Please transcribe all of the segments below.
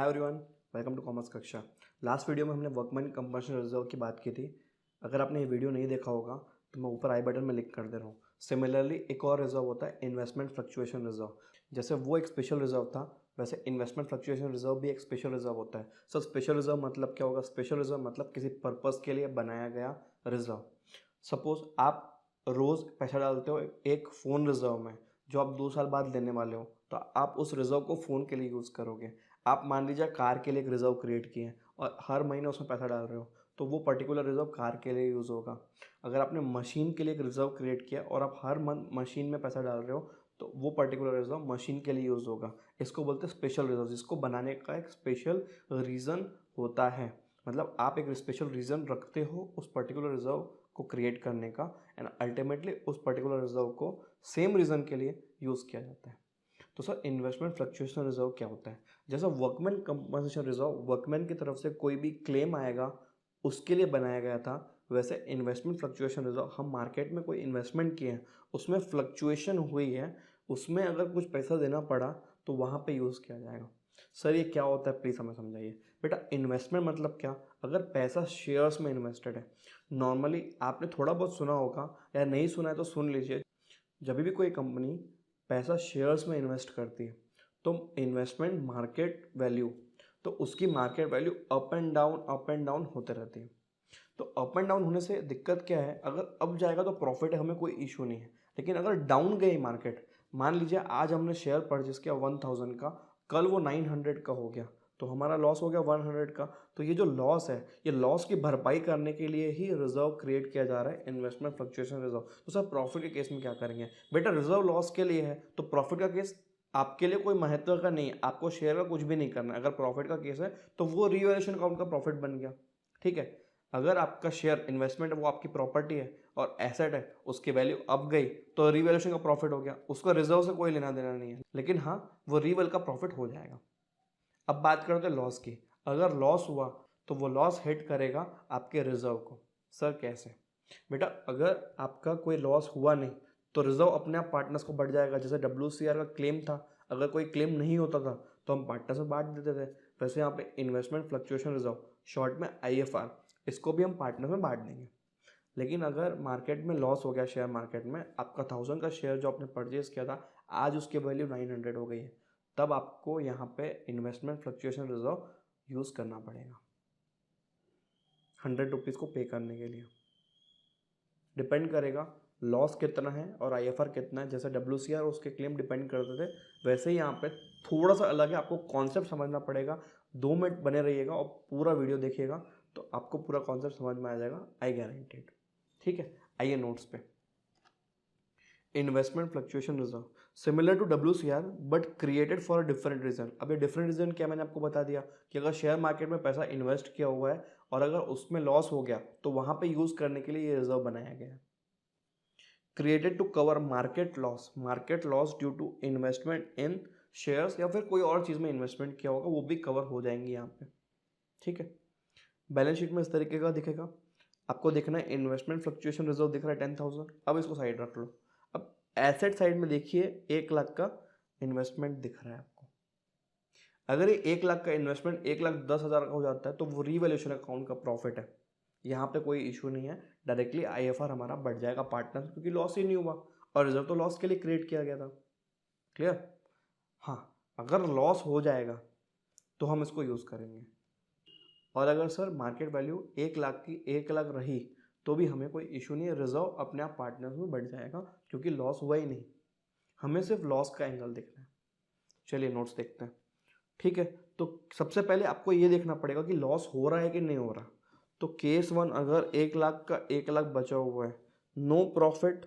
Hi everyone, welcome to commerce कक्षा। Last video में हमने वर्कमैन कंपल्शन रिजर्व की बात की थी। अगर आपने ये वीडियो नहीं देखा होगा तो मैं ऊपर आई बटन में लिंक कर दे रहा हूँ। सिमिलरली एक और रिजर्व होता है इन्वेस्टमेंट फ्लक्चुएशन रिजर्व। जैसे वो एक स्पेशल रिजर्व था, वैसे इन्वेस्टमेंट फ्लक्चुएशन रिजर्व भी एक स्पेशल रिजर्व होता है। सर स्पेशल रिजर्व मतलब क्या होगा? स्पेशल रिजर्व मतलब किसी पर्पज़ के लिए बनाया गया रिजर्व। सपोज आप रोज़ पैसा डालते हो एक फ़ोन रिजर्व में, जो आप 2 साल बाद लेने वाले हो, तो आप उस रिजर्व को फ़ोन के लिए यूज़ करोगे। आप मान लीजिए कार के लिए एक रिज़र्व क्रिएट किए और हर महीने उसमें पैसा डाल रहे हो, तो वो पर्टिकुलर रिज़र्व कार के लिए यूज़ होगा। अगर आपने मशीन के लिए एक रिज़र्व क्रिएट किया और आप हर मंथ मशीन में पैसा डाल रहे हो, तो वो पर्टिकुलर रिज़र्व मशीन के लिए यूज़ होगा। इसको बोलते हैं स्पेशल रिज़र्व, जिसको बनाने का एक स्पेशल रीज़न होता है। मतलब आप एक स्पेशल रीज़न रखते हो उस पर्टिकुलर रिज़र्व को क्रिएट करने का, एंड अल्टीमेटली उस पर्टिकुलर रिज़र्व को सेम रीज़न के लिए यूज़ किया जाता है। तो सर इन्वेस्टमेंट फ्लक्चुएशन रिजर्व क्या होता है? जैसा वर्कमैन कंपनसेशन रिजर्व वर्कमैन की तरफ से कोई भी क्लेम आएगा उसके लिए बनाया गया था, वैसे इन्वेस्टमेंट फ्लक्चुएशन रिजर्व हम मार्केट में कोई इन्वेस्टमेंट किए हैं, उसमें फ्लक्चुएशन हुई है, उसमें अगर कुछ पैसा देना पड़ा तो वहाँ पे यूज़ किया जाएगा। सर ये क्या होता है, प्लीज़ हमें समझाइए। बेटा इन्वेस्टमेंट मतलब क्या? अगर पैसा शेयर्स में इन्वेस्टेड है, नॉर्मली आपने थोड़ा बहुत सुना होगा या नहीं सुना है तो सुन लीजिए। जब भी कोई कंपनी पैसा शेयर्स में इन्वेस्ट करती है तो इन्वेस्टमेंट मार्केट वैल्यू, तो उसकी market value up and down होते रहती है। तो अप एंड डाउन होने से दिक्कत क्या है? अगर अप जाएगा तो प्रॉफिट है, हमें कोई इशू नहीं है। लेकिन अगर डाउन गई मार्केट, मान लीजिए आज हमने शेयर परचेस किया 1000 का, कल वो 900 का हो गया, तो हमारा लॉस हो गया 100 का। तो ये जो लॉस है, ये लॉस की भरपाई करने के लिए ही रिजर्व क्रिएट किया जा रहा है, इन्वेस्टमेंट फ्लक्चुएशन रिजर्व। तो सर प्रॉफिट के केस में क्या करेंगे? बेटा रिजर्व लॉस के लिए है, तो प्रॉफिट का केस आपके लिए कोई महत्व का नहीं है, आपको शेयर का कुछ भी नहीं करना है। अगर प्रॉफिट का केस है तो वो रिवैल्यूएशन अकाउंट का प्रॉफिट बन गया, ठीक है। अगर आपका शेयर इन्वेस्टमेंट है, वो आपकी प्रॉपर्टी है और एसेट है, उसकी वैल्यू अप गई तो रिवैल्यूएशन का प्रॉफिट हो गया, उसका रिजर्व से कोई लेना देना नहीं है। लेकिन हाँ, वो रिवैल का प्रॉफिट हो जाएगा। अब बात करते हैं लॉस की। अगर लॉस हुआ तो वो लॉस हिट करेगा आपके रिजर्व को। सर कैसे? बेटा अगर आपका कोई लॉस हुआ नहीं तो रिजर्व अपने आप पार्टनर्स को बढ़ जाएगा। जैसे WCR का क्लेम था, अगर कोई क्लेम नहीं होता था तो हम पार्टनर्स में बांट देते थे। वैसे यहाँ पे इन्वेस्टमेंट फ्लक्चुएशन रिजर्व, शॉर्ट में IFR, इसको भी हम पार्टनर्स में बांट देंगे। लेकिन अगर मार्केट में लॉस हो गया, शेयर मार्केट में आपका 1000 का शेयर जो आपने परचेज किया था, आज उसकी वैल्यू 900 हो गई है, तब आपको यहाँ पे इन्वेस्टमेंट फ्लक्चुएशन रिजर्व यूज़ करना पड़ेगा 100 रुपीज़ को पे करने के लिए। डिपेंड करेगा लॉस कितना है और IFR कितना है। जैसे WCR उसके क्लेम डिपेंड करते थे, वैसे ही यहाँ पे थोड़ा सा अलग है। आपको कॉन्सेप्ट समझना पड़ेगा। 2 मिनट बने रहिएगा और पूरा वीडियो देखिएगा तो आपको पूरा कॉन्सेप्ट समझ में आ जाएगा, आई गारंटेड। ठीक है, आइए नोट्स पे। Investment fluctuation reserve similar to WCR but created for a different reason. अब ये डिफरेंट रीजन क्या, मैंने आपको बता दिया कि अगर शेयर मार्केट में पैसा इन्वेस्ट किया हुआ है और अगर उसमें लॉस हो गया तो वहां पे यूज करने के लिए ये रिजर्व बनाया गया है। Created to cover market loss due to investment in shares, या फिर कोई और चीज में इन्वेस्टमेंट किया होगा, वो भी कवर हो जाएंगे यहाँ पे। ठीक है, बैलेंस शीट में इस तरीके का दिखेगा। आपको देखना है इन्वेस्टमेंट फ्लक्चुएशन रिजर्व दिख रहा है 10,000। अब इसको साइड रख लो। अब एसेट साइड में देखिए 1 लाख का इन्वेस्टमेंट दिख रहा है आपको। अगर ये 1 लाख का इन्वेस्टमेंट 1,10,000 का हो जाता है तो वो रिवैल्यूएशन अकाउंट का प्रॉफिट है, यहाँ पे कोई इशू नहीं है। डायरेक्टली IFR हमारा बढ़ जाएगा पार्टनर, क्योंकि लॉस ही नहीं हुआ और रिजर्व तो लॉस के लिए क्रिएट किया गया था। क्लियर? हाँ, अगर लॉस हो जाएगा तो हम इसको यूज़ करेंगे। और अगर सर मार्केट वैल्यू 1 लाख की 1 लाख रही तो भी हमें कोई इशू नहीं है, रिजर्व अपने आप पार्टनर्स में बढ़ जाएगा, क्योंकि लॉस हुआ ही नहीं। हमें सिर्फ लॉस का एंगल देखना है। चलिए नोट्स देखते हैं। ठीक है, तो सबसे पहले आपको ये देखना पड़ेगा कि लॉस हो रहा है कि नहीं हो रहा। तो केस 1, अगर 1 लाख का 1 लाख बचा हुआ है, नो प्रॉफिट,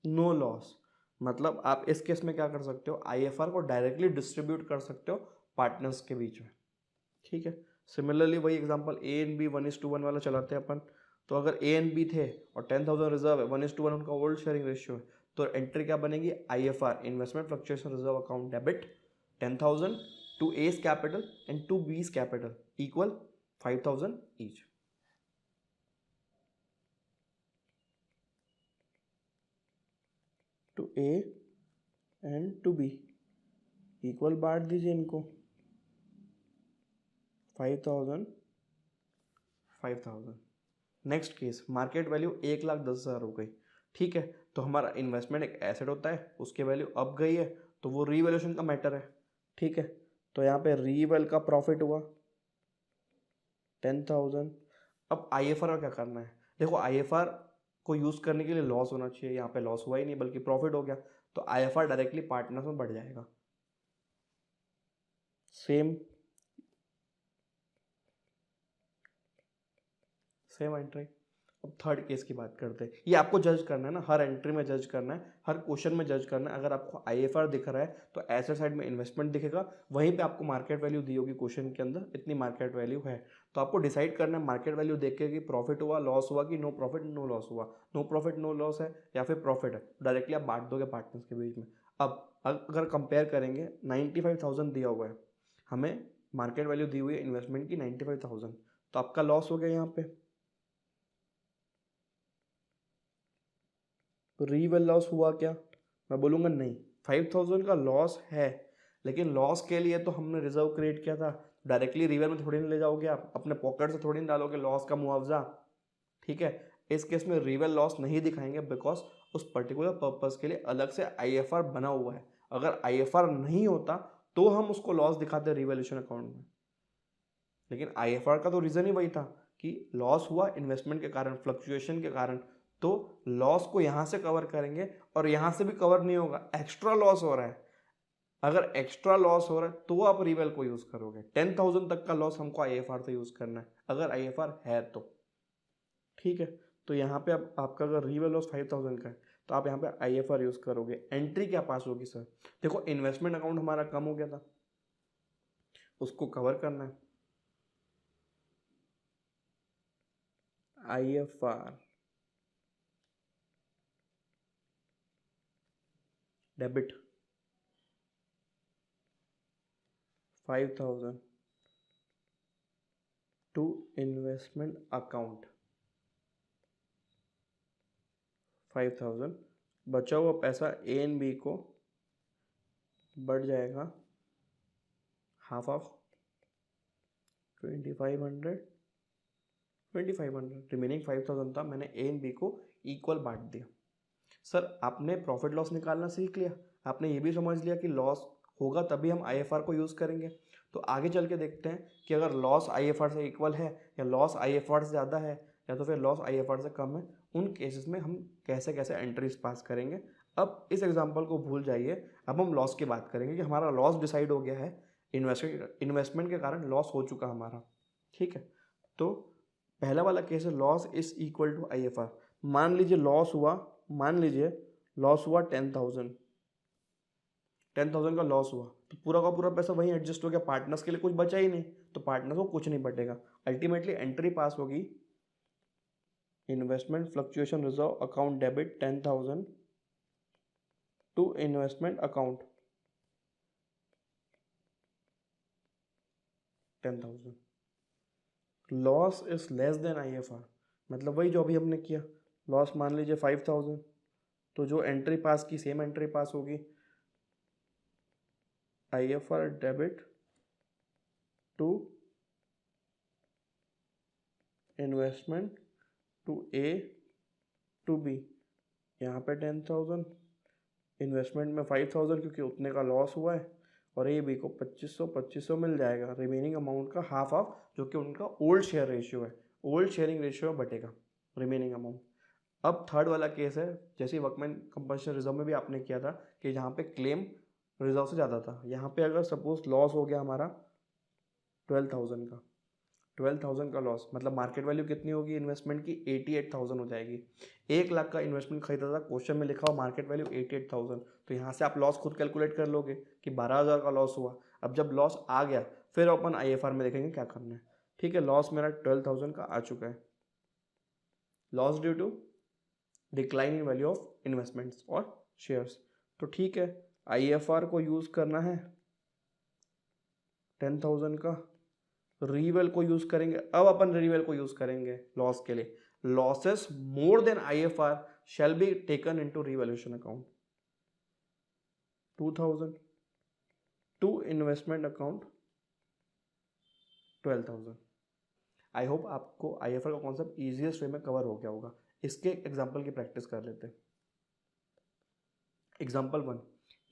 नो लॉस, मतलब आप इस केस में क्या कर सकते हो, IFR को डायरेक्टली डिस्ट्रीब्यूट कर सकते हो पार्टनर्स के बीच में। ठीक है, सिमिलरली वही एग्जांपल A and B 1:1 वाला चलाते हैं अपन। तो अगर A and B थे और 10,000 रिजर्व है, 1:1 उनका ओल्ड शेयरिंग रेशियो है, तो एंट्री क्या बनेगी, IFR investment fluctuation reserve account debit 10,000 to A's capital and to B's capital equal 5,000 each. To A and to B, equal बांट दीजिए इनको, 5,000 5,000। नेक्स्ट केस, मार्केट वैल्यू 1,10,000 हो गई, ठीक है। तो हमारा इन्वेस्टमेंट एक एसेट होता है, उसकी वैल्यू अप गई है, तो वो रीवैल्यूएशन का मैटर है, ठीक है। तो यहाँ पे रीवैल का प्रॉफिट हुआ 10,000। अब आईएफआर का क्या करना है? देखो, आईएफआर को यूज़ करने के लिए लॉस होना चाहिए, यहाँ पे लॉस हुआ ही नहीं बल्कि प्रॉफिट हो गया, तो आईएफआर डायरेक्टली पार्टनर्स में बढ़ जाएगा। Same entry. अब थर्ड केस की बात करते हैं। ये आपको जज करना है ना, हर एंट्री में जज करना है, हर क्वेश्चन में जज करना है। अगर आपको आईएफआर दिख रहा है तो एसेट साइड में इन्वेस्टमेंट दिखेगा, वहीं पे आपको मार्केट वैल्यू दी होगी क्वेश्चन के अंदर, इतनी मार्केट वैल्यू है। तो आपको डिसाइड करना है मार्केट वैल्यू देख के कि प्रॉफिट हुआ, लॉस हुआ, कि नो प्रॉफिट नो लॉस हुआ। नो प्रॉफिट नो लॉस है या फिर प्रॉफिट है, डायरेक्टली आप बांट दोगे पार्टनर्स के बीच में। अब अगर कंपेयर करेंगे, 95,000 दिया हुआ है, हमें मार्केट वैल्यू दी हुई है इन्वेस्टमेंट की 95,000, तो आपका लॉस हो गया यहाँ पे। तो रीवेल लॉस हुआ क्या? मैं बोलूँगा नहीं, 5,000 का लॉस है, लेकिन लॉस के लिए तो हमने रिजर्व क्रिएट किया था। डायरेक्टली रिवेल में थोड़ी नहीं ले जाओगे आप, अपने पॉकेट से थोड़ी नहीं डालोगे लॉस का मुआवजा, ठीक है। इस केस में रिवेल लॉस नहीं दिखाएंगे, बिकॉज उस पर्टिकुलर पर्पस के लिए अलग से आईएफआर बना हुआ है। अगर आईएफआर नहीं होता तो हम उसको लॉस दिखाते रिवैल्यूएशन अकाउंट में, लेकिन आईएफआर का तो रीज़न ही वही था कि लॉस हुआ इन्वेस्टमेंट के कारण, फ्लक्चुएशन के कारण, तो लॉस को यहाँ से कवर करेंगे और यहाँ से भी कवर नहीं होगा, एक्स्ट्रा लॉस हो रहा है। अगर एक्स्ट्रा लॉस हो रहा है तो आप रिवेल को यूज़ करोगे। 10,000 तक का लॉस हमको आईएफआर से यूज़ करना है, अगर आईएफआर है तो, ठीक है। तो यहाँ पे अब आपका अगर रिवेल लॉस 5,000 का है तो आप यहाँ पे आईएफआर यूज़ करोगे। एंट्री क्या पास होगी सर? देखो, इन्वेस्टमेंट अकाउंट हमारा कम हो गया था, उसको कवर करना है। IFR debit 5,000 to investment account 5,000, बचा हुआ पैसा ए एंड बी को बढ़ जाएगा हाफ ऑफ 2,500, रिमेनिंग 5,000 था, मैंने ए एंड बी को इक्वल बांट दिया। सर, आपने प्रॉफिट लॉस निकालना सीख लिया, आपने ये भी समझ लिया कि लॉस होगा तभी हम आईएफआर को यूज़ करेंगे। तो आगे चल के देखते हैं कि अगर लॉस आईएफआर से इक्वल है या लॉस आईएफआर से ज़्यादा है या तो फिर लॉस आईएफआर से कम है, उन केसेस में हम कैसे कैसे एंट्रीज पास करेंगे। अब इस एग्जांपल को भूल जाइए, अब हम लॉस की बात करेंगे कि हमारा लॉस डिसाइड हो गया है, इन्वेस्टमेंट के कारण लॉस हो चुका हमारा, ठीक है। तो पहला वाला केस है loss is equal to IFR. मान लीजिए लॉस हुआ, मान लीजिए लॉस हुआ 10,000 का लॉस हुआ, तो पूरा का पूरा पैसा वहीं एडजस्ट हो गया, पार्टनर्स के लिए कुछ बचा ही नहीं, तो पार्टनर्स को कुछ नहीं बचेगा। अल्टीमेटली एंट्री पास होगी, investment fluctuation reserve account debit 10,000 to investment account 10,000। Loss is less than IFR, मतलब वही जो अभी हमने किया, लॉस मान लीजिए 5,000, तो जो एंट्री पास की सेम एंट्री पास होगी, IFR debit to investment to A to B, यहाँ पे 10,000, इन्वेस्टमेंट में 5,000 क्योंकि उतने का लॉस हुआ है, और ए बी को 2,500 मिल जाएगा, रिमेनिंग अमाउंट का हाफ ऑफ, जो कि उनका ओल्ड शेयर रेशियो है, ओल्ड शेयरिंग रेशियो बटेगा रिमेनिंग अमाउंट। अब थर्ड वाला केस है, जैसे वर्कमैन कंपल्सन रिजर्व में भी आपने किया था कि जहाँ पे क्लेम रिजर्व से ज़्यादा था, यहाँ पे अगर सपोज लॉस हो गया हमारा 12,000 का, 12,000 का लॉस, मतलब मार्केट वैल्यू कितनी होगी इन्वेस्टमेंट की? 88,000 हो जाएगी। 1,00,000 का इन्वेस्टमेंट खरीदा था, क्वेश्चन में लिखा हुआ मार्केट वैल्यू 88,000, तो यहाँ से आप लॉस खुद कैलकुलेट कर लोगे कि 12,000 का लॉस हुआ। अब जब लॉस आ गया फिर अपन आईएफआर में देखेंगे क्या करना है, ठीक है। लॉस मेरा 12,000 का आ चुका है, loss due to decline in value of investments और शेयर्स, तो ठीक है, आईएफआर को यूज़ करना है 10,000 का, रीवेल को यूज़ करेंगे। अब अपन रीवेल को यूज़ करेंगे लॉस के लिए, losses more than IFR shall be taken into revaluation account, 2000 to investment account 12,000। I hope आपको IFR का कॉन्सेप्ट ईजिएस्ट वे में कवर हो गया होगा। इसके एग्जाम्पल की प्रैक्टिस कर लेते हैं। Example 1,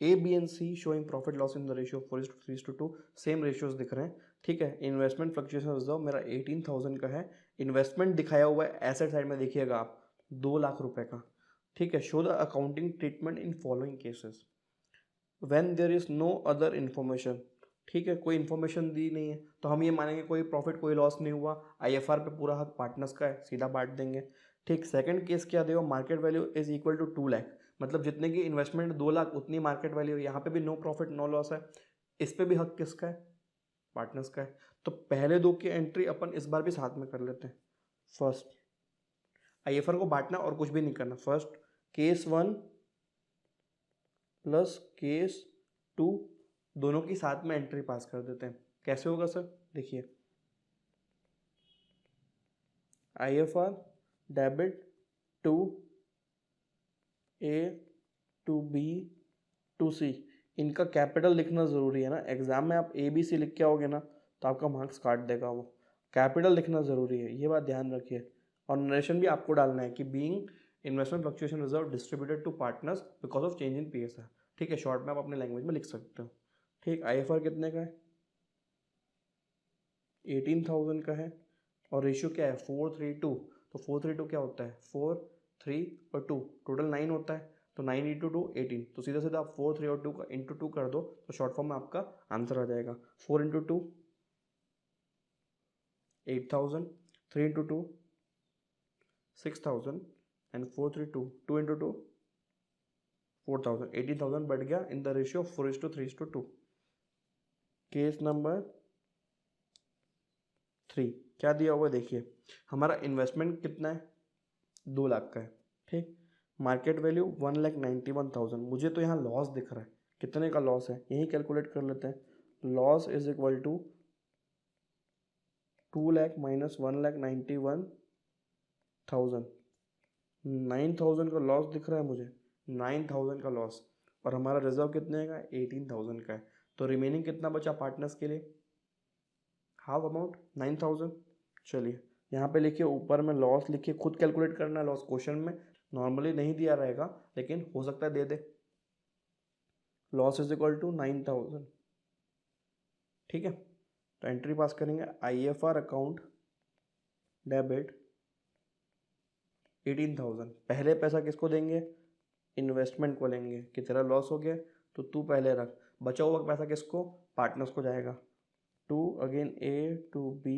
A, B and C showing profit loss in the ratio 4:3:2, same ratios दिख रहे हैं, ठीक है। इन्वेस्टमेंट फ्लक्चुएशन रिजर्व मेरा 18,000 का है, इन्वेस्टमेंट दिखाया हुआ है एसेट साइड में, देखिएगा आप 2 लाख रुपए का, ठीक है। Show the accounting treatment in following cases when there is no other information, ठीक है। कोई इन्फॉर्मेशन दी नहीं है तो हम ये मानेंगे कोई प्रॉफिट कोई लॉस नहीं हुआ, IFR पे पूरा हक पार्टनर्स का है, सीधा बांट देंगे, ठीक। सेकंड केस क्या देगा, market value is equal to 2 lakh, मतलब जितने की इन्वेस्टमेंट 2 लाख उतनी मार्केट वैल्यू, यहाँ पे भी नो प्रॉफिट नो लॉस है, इस पे भी हक किसका है, पार्टनर्स का है। तो पहले दो की एंट्री अपन इस बार भी साथ में कर लेते हैं। फर्स्ट IFR को बांटना और कुछ भी नहीं करना। फर्स्ट केस 1 प्लस केस 2 दोनों की साथ में एंट्री पास कर देते हैं। कैसे होगा सर, देखिए IFR debit to A to B to C, इनका कैपिटल लिखना ज़रूरी है ना। एग्जाम में आप ABC लिख के आओगे ना तो आपका मार्क्स काट देगा वो। कैपिटल लिखना ज़रूरी है, ये बात ध्यान रखिए। और नरेशन भी आपको डालना है कि being investment fluctuation reserve distributed to partners because of change in PSR, ठीक है। शॉर्ट में आप अपने लैंग्वेज में लिख सकते हो, ठीक। IFR कितने का है, 18,000 का है, और रेशियो क्या है 4:3:2, तो 4:3:2 क्या होता है 4, 3 और 2, टोटल 9 होता है, तो 9 × 2 18, तो सीधा सीधा आप 4, 3 और 2 का इंटू 2 कर दो तो शॉर्ट फॉर्म में आपका आंसर आ जाएगा। 4 × 2 8,000, 3 × 2 6,000 एंड 4, 3, 2, 2 × 2 4,000, 18,000 बढ़ गया in the ratio 4:3:2। Case number 3 क्या दिया हुआ है, देखिए हमारा इन्वेस्टमेंट कितना है 2 लाख का है, ठीक। मार्केट वैल्यू 1,91,000, मुझे तो यहाँ लॉस दिख रहा है, कितने का लॉस है यही कैलकुलेट कर लेते हैं। Loss is equal to 2 lakh minus 1,91,000, 9,000 का लॉस दिख रहा है मुझे, 9,000 का लॉस, और हमारा रिजर्व कितने का 18,000 का है, तो रिमेनिंग कितना बचा पार्टनर्स के लिए, हाफ अमाउंट 9,000। चलिए यहाँ पे लिखिए, ऊपर में लॉस लिखिए, खुद कैलकुलेट करना है लॉस, क्वेश्चन में नॉर्मली नहीं दिया रहेगा लेकिन हो सकता है दे दे। लॉस इज इक्वल टू 9,000, ठीक है। तो एंट्री पास करेंगे, IFR अकाउंट डेबिट 18,000, पहले पैसा किसको देंगे, इन्वेस्टमेंट को लेंगे कि तेरा लॉस हो गया तो तू पहले रख, बचा हुआ पैसा किसको, पार्टनर्स को जाएगा। To again A to B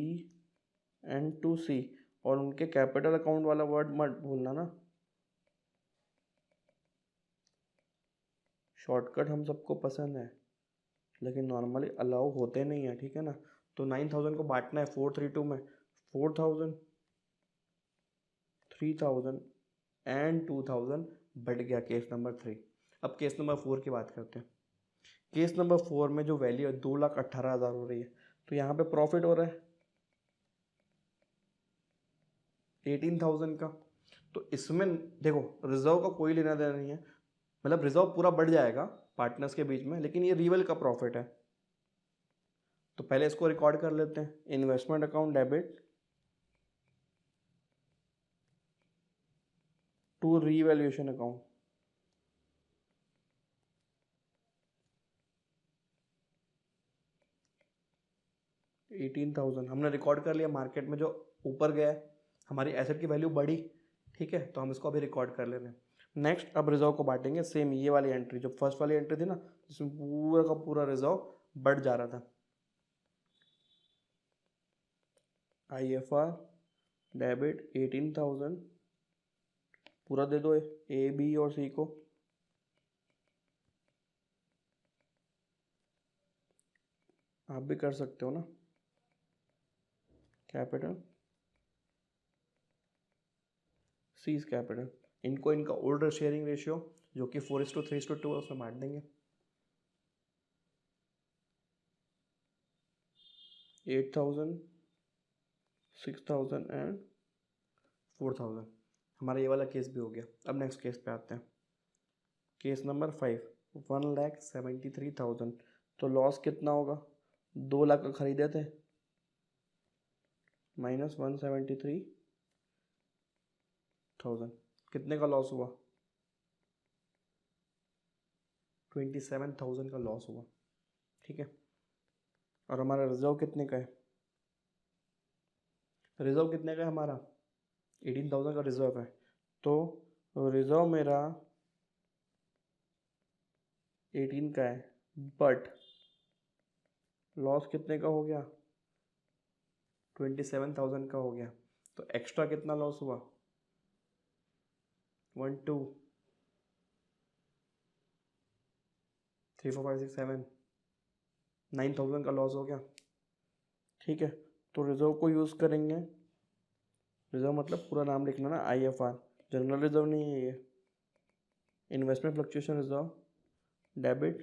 and to C, और उनके कैपिटल अकाउंट वाला वर्ड मत भूलना ना, शॉर्टकट हम सबको पसंद है लेकिन नॉर्मली अलाउ होते नहीं है, ठीक है ना। तो 9,000 को बांटना है 4:3:2 में, 4,000 3,000 एंड 2,000 बढ़ गया केस नंबर 3। अब केस नंबर 4 की बात करते हैं। केस नंबर 4 में जो वैल्यू है 2,18,000 हो रही है, तो यहाँ पे प्रॉफिट हो रहा है 18,000 का, तो इसमें देखो रिजर्व का कोई लेना देना नहीं है, मतलब रिजर्व पूरा बढ़ जाएगा पार्टनर्स के बीच में, लेकिन ये रिवल का प्रॉफिट है। तो पहले इसको रिकॉर्ड कर लेते हैं, investment account debit to revaluation account, $18,000 हमने रिकॉर्ड कर लिया। मार्केट में जो ऊपर गया है हमारी एसेट की वैल्यू बढ़ी, ठीक है, तो हम इसको अभी रिकॉर्ड कर ले रहे हैं। नेक्स्ट अब रिजर्व को बांटेंगे, सेम ये वाली एंट्री जो फर्स्ट वाली एंट्री थी ना, जिसमें पूरा का पूरा रिजर्व बढ़ जा रहा था। IFR डेबिट 18,000 पूरा दे दो A, B और C को, आप भी कर सकते हो ना। कैपिटल C इज कैपिटल, इनको इनका ओल्डर शेयरिंग रेशियो जो कि 4:3:2 है उसमें बांट देंगे। 8,000 6,000 एंड 4,000, हमारा ये वाला केस भी हो गया। अब नेक्स्ट केस पे आते हैं, केस नंबर 5। 1,73,000। तो लॉस कितना होगा? 2 लाख का खरीदे थे, -173,000, कितने का लॉस हुआ? 27,000 का लॉस हुआ। ठीक है, और हमारा रिजर्व कितने का है? रिजर्व कितने का है हमारा? 18,000 का रिजर्व है। तो रिजर्व मेरा 18 का है, बट लॉस कितने का हो गया? 27,000 का हो गया। तो एक्स्ट्रा कितना लॉस हुआ? 1 2 3 4 5 6 7 9,000 का लॉस हो गया। ठीक है, तो रिजर्व को यूज़ करेंगे। रिजर्व मतलब पूरा नाम लिखना ना, IFR, जनरल रिजर्व नहीं है ये, इन्वेस्टमेंट फ्लक्चुएशन रिजर्व, डेबिट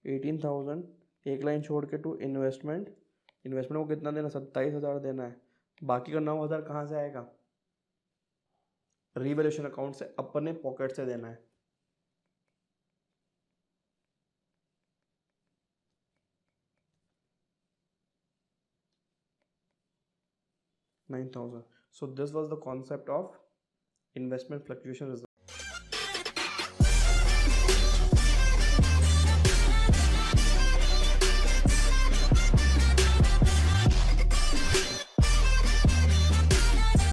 18,000, एक लाइन छोड़ के टू इन्वेस्टमेंट। इन्वेस्टमेंट को कितना देना? 27,000 देना है। बाकी का 9,000 कहाँ से आएगा? रीवैल्यूएशन अकाउंट से, अपने पॉकेट से देना है। $9,000. So this was the concept of investment fluctuation reserve.